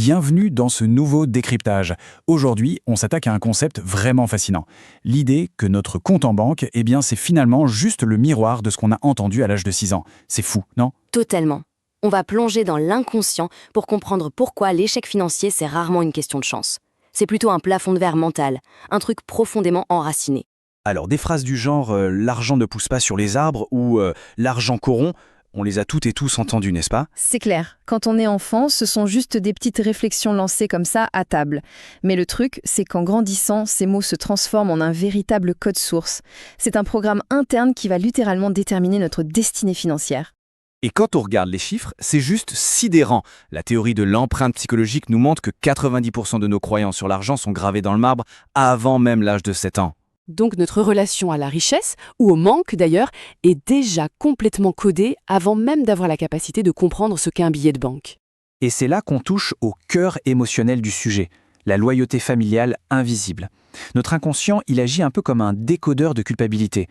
Bienvenue dans ce nouveau décryptage. Aujourd'hui, on s'attaque à un concept vraiment fascinant. L'idée que notre compte en banque, c'est finalement juste le miroir de ce qu'on a entendu à l'âge de 6 ans. C'est fou, non ? Totalement. On va plonger dans l'inconscient pour comprendre pourquoi l'échec financier, c'est rarement une question de chance. C'est plutôt un plafond de verre mental, un truc profondément enraciné. Alors, des phrases du genre l'argent ne pousse pas sur les arbres » ou l'argent corrompt », on les a toutes et tous entendues, n'est-ce pas ? C'est clair. Quand on est enfant, ce sont juste des petites réflexions lancées comme ça à table. Mais le truc, c'est qu'en grandissant, ces mots se transforment en un véritable code source. C'est un programme interne qui va littéralement déterminer notre destinée financière. Et quand on regarde les chiffres, c'est juste sidérant. La théorie de l'empreinte psychologique nous montre que 90% de nos croyances sur l'argent sont gravées dans le marbre avant même l'âge de 7 ans. Donc notre relation à la richesse, ou au manque d'ailleurs, est déjà complètement codée avant même d'avoir la capacité de comprendre ce qu'est un billet de banque. Et c'est là qu'on touche au cœur émotionnel du sujet, la loyauté familiale invisible. Notre inconscient, il agit un peu comme un décodeur de culpabilité.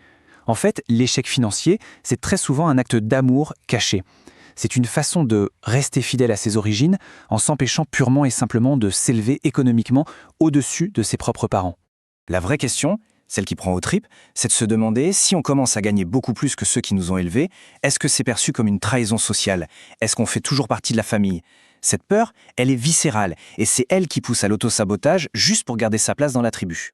En fait, l'échec financier, c'est très souvent un acte d'amour caché. C'est une façon de rester fidèle à ses origines en s'empêchant purement et simplement de s'élever économiquement au-dessus de ses propres parents. La vraie question, celle qui prend aux tripes, c'est de se demander si on commence à gagner beaucoup plus que ceux qui nous ont élevés, est-ce que c'est perçu comme une trahison sociale ? Est-ce qu'on fait toujours partie de la famille ? Cette peur, elle est viscérale et c'est elle qui pousse à l'autosabotage juste pour garder sa place dans la tribu.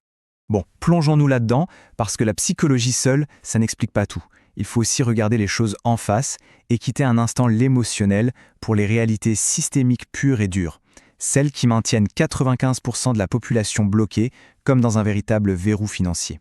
Bon, plongeons-nous là-dedans, parce que la psychologie seule, ça n'explique pas tout. Il faut aussi regarder les choses en face et quitter un instant l'émotionnel pour les réalités systémiques pures et dures. Celles qui maintiennent 95% de la population bloquée, comme dans un véritable verrou financier.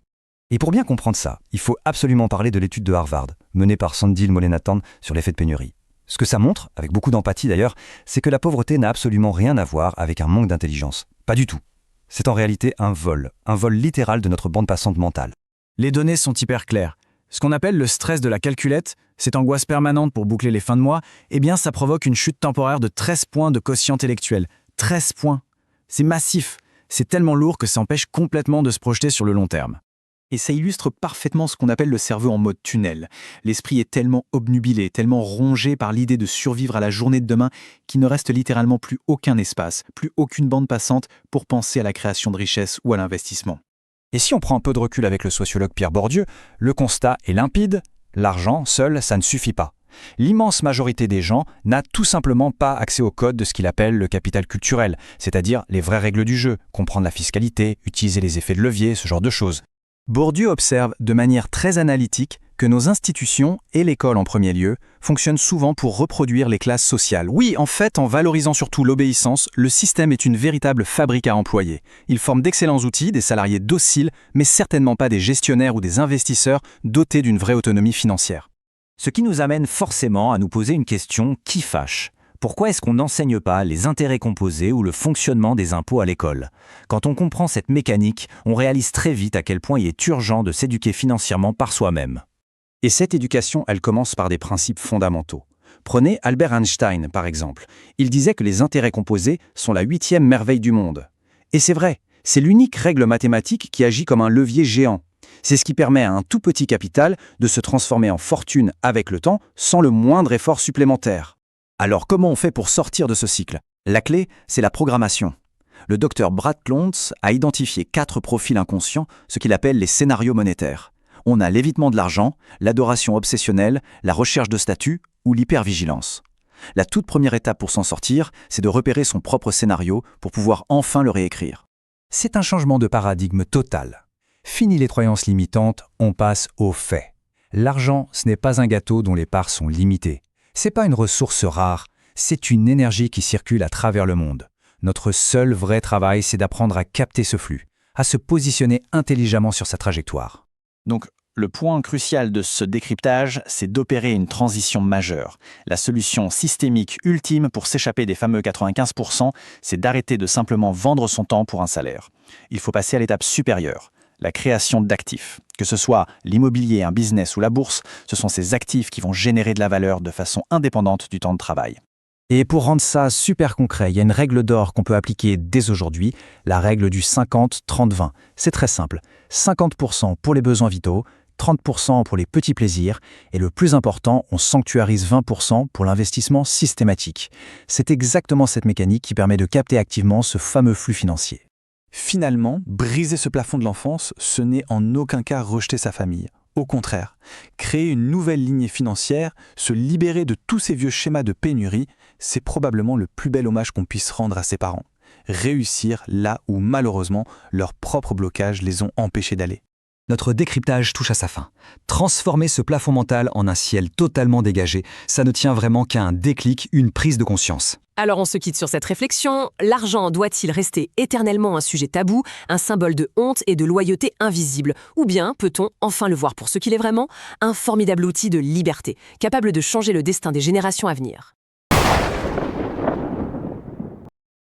Et pour bien comprendre ça, il faut absolument parler de l'étude de Harvard, menée par Sandil Molenathan sur l'effet de pénurie. Ce que ça montre, avec beaucoup d'empathie d'ailleurs, c'est que la pauvreté n'a absolument rien à voir avec un manque d'intelligence. Pas du tout. C'est en réalité un vol littéral de notre bande passante mentale. Les données sont hyper claires. Ce qu'on appelle le stress de la calculette, cette angoisse permanente pour boucler les fins de mois, ça provoque une chute temporaire de 13 points de quotient intellectuel. 13 points. C'est massif. C'est tellement lourd que ça empêche complètement de se projeter sur le long terme. Et ça illustre parfaitement ce qu'on appelle le cerveau en mode tunnel. L'esprit est tellement obnubilé, tellement rongé par l'idée de survivre à la journée de demain qu'il ne reste littéralement plus aucun espace, plus aucune bande passante pour penser à la création de richesse ou à l'investissement. Et si on prend un peu de recul avec le sociologue Pierre Bourdieu, le constat est limpide, l'argent seul, ça ne suffit pas. L'immense majorité des gens n'a tout simplement pas accès au code de ce qu'il appelle le capital culturel, c'est-à-dire les vraies règles du jeu, comprendre la fiscalité, utiliser les effets de levier, ce genre de choses. Bourdieu observe de manière très analytique que nos institutions, et l'école en premier lieu, fonctionnent souvent pour reproduire les classes sociales. Oui, en fait, en valorisant surtout l'obéissance, le système est une véritable fabrique à employer. Il forme d'excellents outils, des salariés dociles, mais certainement pas des gestionnaires ou des investisseurs dotés d'une vraie autonomie financière. Ce qui nous amène forcément à nous poser une question qui fâche. Pourquoi est-ce qu'on n'enseigne pas les intérêts composés ou le fonctionnement des impôts à l'école ? Quand on comprend cette mécanique, on réalise très vite à quel point il est urgent de s'éduquer financièrement par soi-même. Et cette éducation, elle commence par des principes fondamentaux. Prenez Albert Einstein, par exemple. Il disait que les intérêts composés sont la 8e merveille du monde. Et c'est vrai, c'est l'unique règle mathématique qui agit comme un levier géant. C'est ce qui permet à un tout petit capital de se transformer en fortune avec le temps sans le moindre effort supplémentaire. Alors comment on fait pour sortir de ce cycle ? La clé, c'est la programmation. Le docteur Brad Klontz a identifié 4 profils inconscients, ce qu'il appelle les scénarios monétaires. On a l'évitement de l'argent, l'adoration obsessionnelle, la recherche de statut ou l'hypervigilance. La toute première étape pour s'en sortir, c'est de repérer son propre scénario pour pouvoir enfin le réécrire. C'est un changement de paradigme total. Fini les croyances limitantes, on passe aux faits. L'argent, ce n'est pas un gâteau dont les parts sont limitées. C'est pas une ressource rare, c'est une énergie qui circule à travers le monde. Notre seul vrai travail, c'est d'apprendre à capter ce flux, à se positionner intelligemment sur sa trajectoire. Donc, le point crucial de ce décryptage, c'est d'opérer une transition majeure. La solution systémique ultime pour s'échapper des fameux 95%, c'est d'arrêter de simplement vendre son temps pour un salaire. Il faut passer à l'étape supérieure. La création d'actifs. Que ce soit l'immobilier, un business ou la bourse, ce sont ces actifs qui vont générer de la valeur de façon indépendante du temps de travail. Et pour rendre ça super concret, il y a une règle d'or qu'on peut appliquer dès aujourd'hui, la règle du 50-30-20. C'est très simple. 50% pour les besoins vitaux, 30% pour les petits plaisirs, et le plus important, on sanctuarise 20% pour l'investissement systématique. C'est exactement cette mécanique qui permet de capter activement ce fameux flux financier. Finalement, briser ce plafond de l'enfance, ce n'est en aucun cas rejeter sa famille. Au contraire, créer une nouvelle lignée financière, se libérer de tous ces vieux schémas de pénurie, c'est probablement le plus bel hommage qu'on puisse rendre à ses parents. Réussir là où malheureusement leurs propres blocages les ont empêchés d'aller. Notre décryptage touche à sa fin. Transformer ce plafond mental en un ciel totalement dégagé, ça ne tient vraiment qu'à un déclic, une prise de conscience. Alors on se quitte sur cette réflexion. L'argent doit-il rester éternellement un sujet tabou, un symbole de honte et de loyauté invisible? Ou bien peut-on enfin le voir pour ce qu'il est vraiment, un formidable outil de liberté, capable de changer le destin des générations à venir?